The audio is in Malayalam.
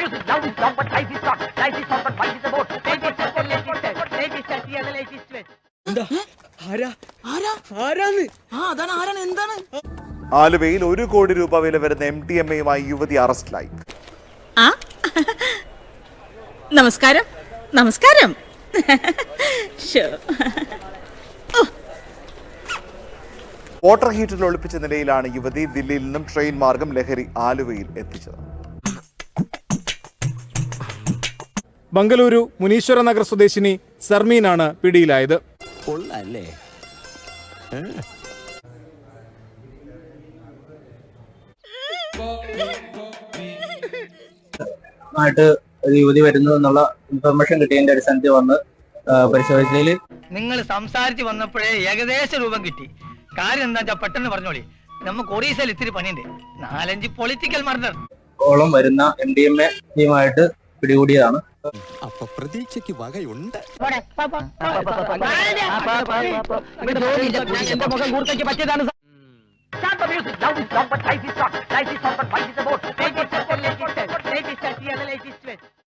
music, loud is loud, but life is short. Life is short, but life is a boat. ആലുവയിൽ 1 കോടി രൂപ വില വരുന്ന MDMA-യുമായി യുവതി അറസ്റ്റിലായി. നമസ്കാരം നമസ്കാരം. വാട്ടർ ഹീറ്ററിൽ ഒളിപ്പിച്ച നിലയിലാണ് യുവതി ദില്ലിയിൽ നിന്നും ട്രെയിൻ മാർഗം ലഹരി ആലുവയിൽ എത്തിച്ചത്. ബംഗളൂരു മുനീശ്വര നഗർ സ്വദേശിനി സർമീനാണ് പിടിയിലായത്. ആയിട്ട് ഒരു യുവതി വരുന്നു എന്നുള്ള ഇൻഫർമേഷൻ കിട്ടിയതിന്റെ അടിസ്ഥാനത്തിൽ വന്ന് പരിശോധിച്ചതിൽ നിങ്ങൾ സംസാരിച്ച് വന്നപ്പോഴേ ഏകദേശ രൂപം കിട്ടി. കാര്യം എന്താ വെച്ചാൽ പെട്ടെന്ന് പറഞ്ഞോളി. നമുക്ക് ഒറീസയിൽ ഇത്തിരി പണിയുണ്ട്. 4-5 പൊളിറ്റിക്കൽ മർഡർ ഓളം വരുന്ന MDMA ടീമായിട്ട് പിടികൂടിയതാണ്. അപ്പൊ പ്രതീക്ഷയ്ക്ക് വകയുണ്ട്. മുഖം കൂർത്തയ്ക്ക് പറ്റിയതാണ്.